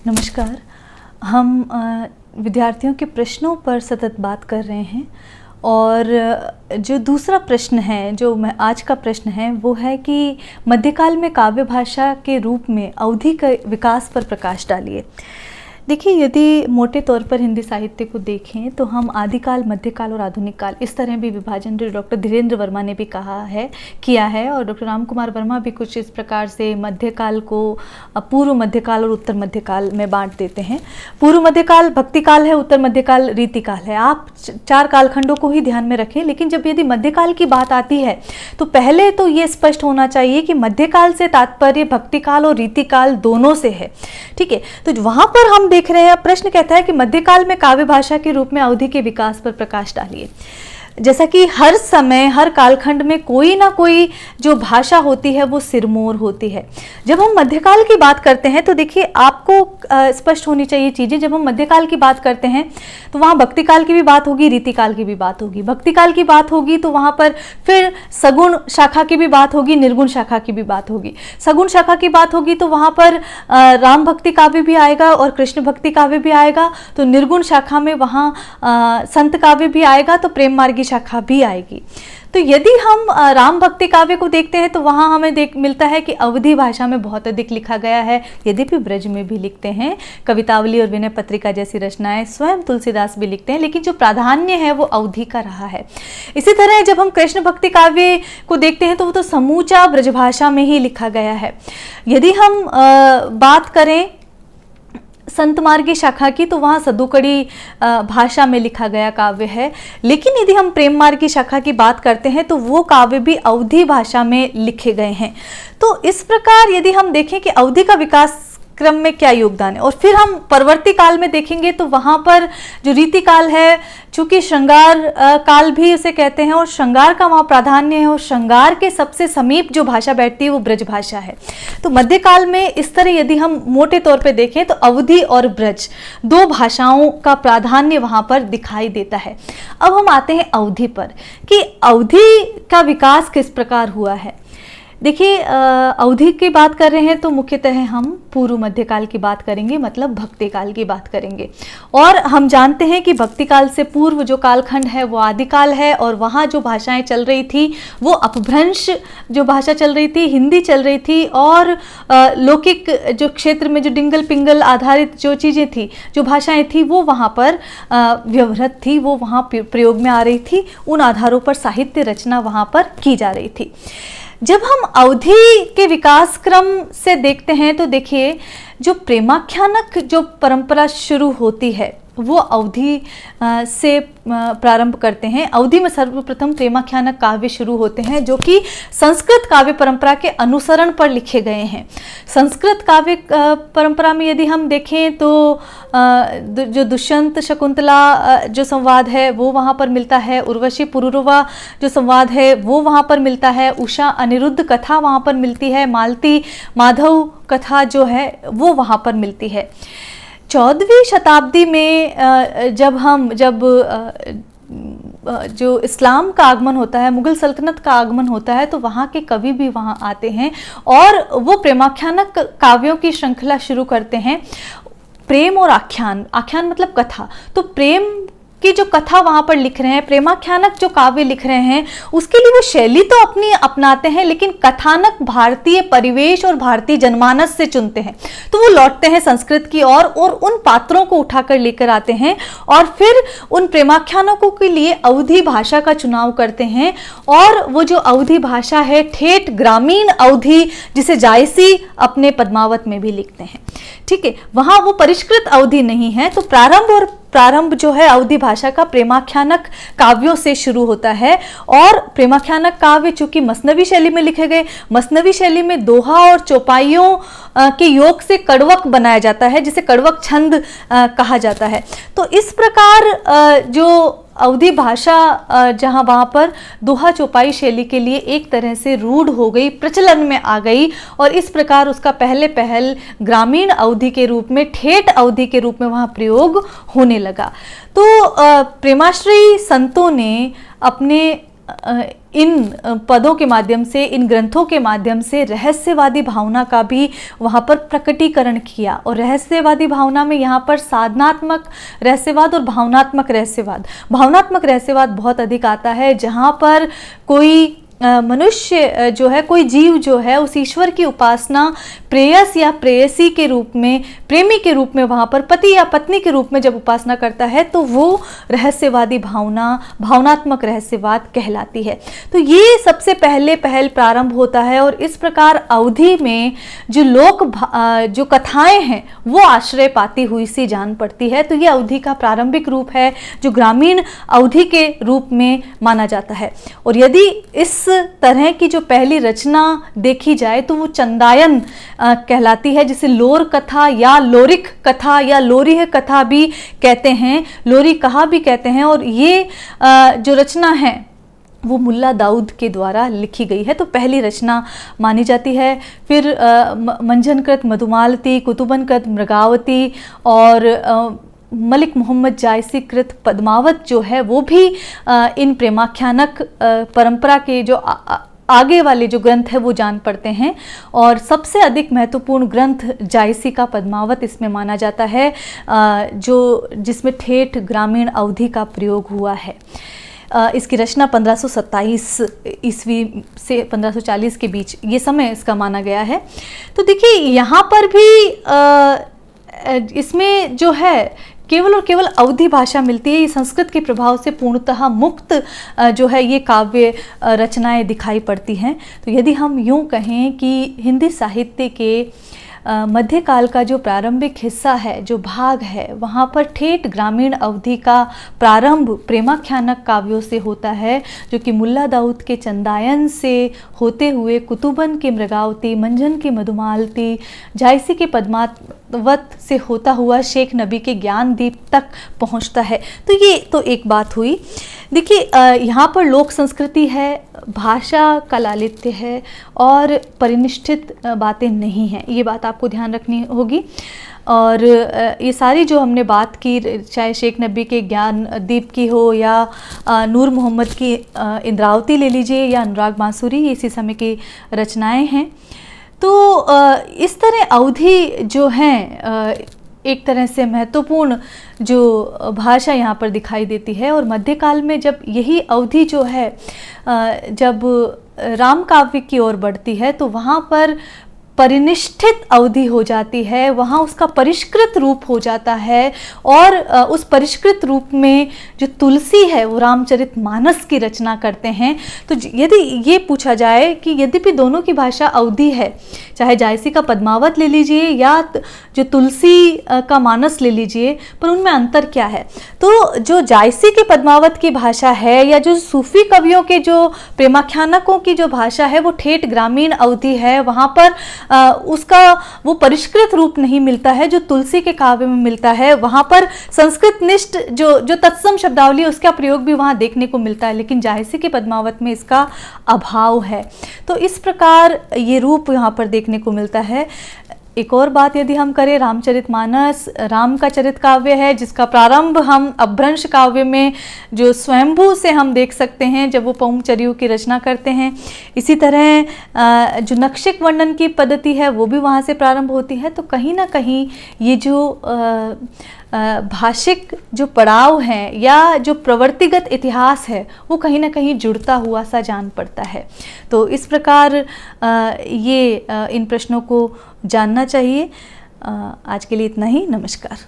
नमस्कार। हम विद्यार्थियों के प्रश्नों पर सतत बात कर रहे हैं और जो दूसरा प्रश्न है, जो मैं आज का प्रश्न है, वो है कि मध्यकाल में काव्य भाषा के रूप में अवधि के विकास पर प्रकाश डालिए। देखिए, यदि मोटे तौर पर हिंदी साहित्य को देखें तो हम आदिकाल, मध्यकाल और आधुनिक काल इस तरह भी विभाजन जो डॉक्टर धीरेन्द्र वर्मा ने भी किया है और डॉक्टर राम कुमार वर्मा भी कुछ इस प्रकार से मध्यकाल को पूर्व मध्यकाल और उत्तर मध्यकाल में बांट देते हैं। पूर्व मध्यकाल भक्तिकाल है, उत्तर मध्यकाल रीतिकाल है। आप 4 कालखंडों को ही ध्यान में रखें, लेकिन जब यदि मध्यकाल की बात आती है तो पहले तो ये स्पष्ट होना चाहिए कि मध्यकाल से तात्पर्य भक्तिकाल और रीतिकाल दोनों से है। ठीक है, तो वहाँ पर हम देख रहे हैं, प्रश्न कहता है कि मध्यकाल में काव्य भाषा के रूप में अवधि के विकास पर प्रकाश डालिए। जैसा कि हर समय, हर कालखंड में कोई ना कोई जो भाषा होती है वो सिरमौर होती है। जब हम मध्यकाल की बात करते हैं तो देखिए, आपको स्पष्ट होनी चाहिए चीज़ें। जब हम मध्यकाल की बात करते हैं तो वहाँ भक्तिकाल की भी बात होगी, रीतिकाल की भी बात होगी। भक्तिकाल की बात होगी तो वहाँ पर फिर सगुण शाखा की भी बात होगी, निर्गुण शाखा की भी बात होगी। सगुण शाखा की बात होगी तो वहाँ पर राम भक्ति काव्य भी आएगा और कृष्ण भक्ति काव्य भी आएगा। तो निर्गुण शाखा में वहाँ संत काव्य भी आएगा, तो प्रेम मार्गी शाखा भी आएगी। तो यदि हम राम भक्ति काव्य को देखते हैं तो वहाँ हमें मिलता है कि अवधि भाषा में बहुत अधिक लिखा गया है। यद्यपि ब्रज में भी लिखते हैं, कवितावली और विनय पत्रिका जैसी रचनाएं स्वयं तुलसीदास भी लिखते हैं, लेकिन जो प्राधान्य है वो अवधि का रहा है। इसी तरह जब हम कृष्ण भक्ति काव्य को देखते हैं तो वो तो समूचा ब्रजभाषा में ही लिखा गया है। यदि हम बात करें संत मार्गी शाखा की तो वहाँ सदुकड़ी भाषा में लिखा गया काव्य है। लेकिन यदि हम प्रेम मार्गी शाखा की बात करते हैं तो वो काव्य भी अवधि भाषा में लिखे गए हैं। तो इस प्रकार यदि हम देखें कि अवधि का विकास क्रम में क्या योगदान है, और फिर हम परवर्ती काल में देखेंगे तो वहाँ पर जो रीतिकाल है, चूंकि श्रृंगार काल भी उसे कहते हैं और श्रृंगार का वहाँ प्राधान्य है और श्रृंगार के सबसे समीप जो भाषा बैठती है वो ब्रज भाषा है। तो मध्यकाल में इस तरह यदि हम मोटे तौर पे देखें तो अवधि और ब्रज 2 भाषाओं का प्राधान्य वहाँ पर दिखाई देता है। अब हम आते हैं अवधि पर कि अवधि का विकास किस प्रकार हुआ है। देखिए, अवधि की बात कर रहे हैं तो मुख्यतः हम पूर्व मध्यकाल की बात करेंगे, मतलब भक्तिकाल की बात करेंगे। और हम जानते हैं कि भक्तिकाल से पूर्व जो कालखंड है वो आदिकाल है और वहाँ जो भाषाएं चल रही थी वो अपभ्रंश जो भाषा चल रही थी, हिंदी चल रही थी और लौकिक जो क्षेत्र में जो डिंगल पिंगल आधारित जो चीज़ें थी, जो भाषाएँ थी वो वहाँ पर व्यवहृत थी, वो वहाँ प्रयोग में आ रही थी। उन आधारों पर साहित्य रचना वहाँ पर की जा रही थी। जब हम अवधि के विकास क्रम से देखते हैं तो देखिए, जो प्रेमाख्यानक जो परंपरा शुरू होती है वो अवधि से प्रारंभ करते हैं। अवधि में सर्वप्रथम प्रेमाख्यानक काव्य शुरू होते हैं जो कि संस्कृत काव्य परंपरा के अनुसरण पर लिखे गए हैं। संस्कृत काव्य परंपरा में यदि हम देखें तो जो दुष्यंत शकुंतला जो संवाद है वो वहाँ पर मिलता है, उर्वशी पुरुरवा जो संवाद है वो वहाँ पर मिलता है, उषा अनिरुद्ध कथा वहाँ पर मिलती है, मालती माधव कथा जो है वो वहाँ पर मिलती है। 14वीं शताब्दी में जब जो इस्लाम का आगमन होता है, मुगल सल्तनत का आगमन होता है, तो वहाँ के कवि भी वहाँ आते हैं और वो प्रेमाख्यानक काव्यों की श्रृंखला शुरू करते हैं। प्रेम और आख्यान, आख्यान मतलब कथा, तो प्रेम की जो कथा वहाँ पर लिख रहे हैं, प्रेमाख्यानक जो काव्य लिख रहे हैं, उसके लिए वो शैली तो अपनी अपनाते हैं, लेकिन कथानक भारतीय परिवेश और भारतीय जनमानस से चुनते हैं। तो वो लौटते हैं संस्कृत की ओर और उन पात्रों को उठाकर लेकर आते हैं और फिर उन प्रेमाख्यानकों के लिए अवधि भाषा का चुनाव करते हैं। और वो जो अवधि भाषा है, ठेठ ग्रामीण अवधि, जिसे जायसी अपने पद्मावत में भी लिखते हैं। ठीक है, वहाँ वो परिष्कृत अवधि नहीं है। तो प्रारंभ जो है अवधि भाषा का प्रेमाख्यानक काव्यों से शुरू होता है। और प्रेमाख्यानक काव्य चूंकि मसनवी शैली में लिखे गए, मसनवी शैली में दोहा और चौपाइयों के योग से कड़वक बनाया जाता है, जिसे कड़वक छंद कहा जाता है। तो इस प्रकार जो अवधि भाषा जहाँ वहाँ पर दोहा चौपाई शैली के लिए एक तरह से रूढ़ हो गई, प्रचलन में आ गई और इस प्रकार उसका पहल ग्रामीण अवधि के रूप में, ठेठ अवधि के रूप में वहाँ प्रयोग होने लगा। तो प्रेमाश्रयी संतों ने अपने इन पदों के माध्यम से, इन ग्रंथों के माध्यम से रहस्यवादी भावना का भी वहाँ पर प्रकटीकरण किया। और रहस्यवादी भावना में यहाँ पर साधनात्मक रहस्यवाद और भावनात्मक रहस्यवाद बहुत अधिक आता है, जहाँ पर कोई मनुष्य जो है, कोई जीव जो है, उस ईश्वर की उपासना प्रेयस या प्रेयसी के रूप में, प्रेमी के रूप में, वहाँ पर पति या पत्नी के रूप में जब उपासना करता है तो वो रहस्यवादी भावना, भावनात्मक रहस्यवाद कहलाती है। तो ये सबसे पहले प्रारंभ होता है और इस प्रकार अवधि में जो कथाएं हैं वो आश्रय पाती हुई सी जान पड़ती है। तो ये अवधि का प्रारंभिक रूप है जो ग्रामीण अवधि के रूप में माना जाता है। और यदि इस तरह की जो पहली रचना देखी जाए तो वो चंदायन कहलाती है, जिसे लोर कथा या लोरिक कथा या लोरीह कथा भी कहते हैं, लोरी कहा भी कहते हैं। और ये जो रचना है वो मुल्ला दाऊद के द्वारा लिखी गई है, तो पहली रचना मानी जाती है। फिर मंजनकृत मधुमालती, कुतुबनकृत मृगावती और मलिक मोहम्मद जायसी कृत पद्मावत जो है वो भी इन प्रेमाख्यानक परंपरा के जो आगे वाले जो ग्रंथ है वो जान पड़ते हैं। और सबसे अधिक महत्वपूर्ण ग्रंथ जायसी का पद्मावत इसमें माना जाता है, जिसमें ठेठ ग्रामीण अवधि का प्रयोग हुआ है। इसकी रचना 1527 ईस्वी से 1540 के बीच ये समय इसका माना गया है। तो देखिए यहाँ पर भी इसमें जो है केवल और केवल अवधि भाषा मिलती है। ये संस्कृत के प्रभाव से पूर्णतः मुक्त जो है ये काव्य रचनाएं दिखाई पड़ती हैं। तो यदि हम यूँ कहें कि हिंदी साहित्य के मध्यकाल का जो प्रारंभिक हिस्सा है, जो भाग है, वहाँ पर ठेठ ग्रामीण अवधि का प्रारंभ प्रेमाख्यानक काव्यों से होता है, जो कि मुल्ला दाऊद के चंदायन से होते हुए कुतुबन के मृगावती, मंजन की मधुमालती, जायसी के पद्मावत से होता हुआ शेख नबी के ज्ञानदीप तक पहुँचता है। तो ये तो एक बात हुई। देखिए यहाँ पर लोक संस्कृति है, भाषा का लालित्य है और परिनिष्ठित बातें नहीं हैं, ये बात आपको ध्यान रखनी होगी। और ये सारी जो हमने बात की, चाहे शेख नबी के ज्ञान दीप की हो या नूर मोहम्मद की इंद्रावती ले लीजिए या अनुराग बांसुरी, इसी समय की रचनाएं हैं। तो इस तरह अवधि जो हैं एक तरह से महत्वपूर्ण जो भाषा यहाँ पर दिखाई देती है। और मध्यकाल में जब यही अवधि जो है जब राम काव्य की ओर बढ़ती है तो वहाँ पर परिनिष्ठित अवधि हो जाती है, वहाँ उसका परिष्कृत रूप हो जाता है। और उस परिष्कृत रूप में जो तुलसी है वो रामचरितमानस की रचना करते हैं। तो यदि ये पूछा जाए कि यद्यपि दोनों की भाषा अवधि है, चाहे जायसी का पद्मावत ले लीजिए या जो तुलसी का मानस ले लीजिए, पर उनमें अंतर क्या है? तो जो जायसी के पद्मावत की भाषा है या जो सूफी कवियों के जो प्रेमाख्यानकों की जो भाषा है वो ठेठ ग्रामीण अवधि है, वहाँ पर उसका वो परिष्कृत रूप नहीं मिलता है जो तुलसी के काव्य में मिलता है। वहाँ पर संस्कृत निष्ठ जो तत्सम शब्दावली उसका प्रयोग भी वहाँ देखने को मिलता है, लेकिन जायसी के पद्मावत में इसका अभाव है। तो इस प्रकार ये रूप यहाँ पर देखने को मिलता है। एक और बात यदि हम करें, रामचरितमानस राम का चरित काव्य है, जिसका प्रारंभ हम अपभ्रंश काव्य में जो स्वयंभू से हम देख सकते हैं जब वो पौंगचर्यू की रचना करते हैं। इसी तरह जो नक्षिक वर्णन की पद्धति है वो भी वहाँ से प्रारंभ होती है। तो कहीं ना कहीं ये जो भाषिक जो पड़ाव हैं या जो प्रवृत्तिगत इतिहास है वो कहीं ना कहीं जुड़ता हुआ सा जान पड़ता है। तो इस प्रकार ये इन प्रश्नों को जानना चाहिए। आज के लिए इतना ही। नमस्कार।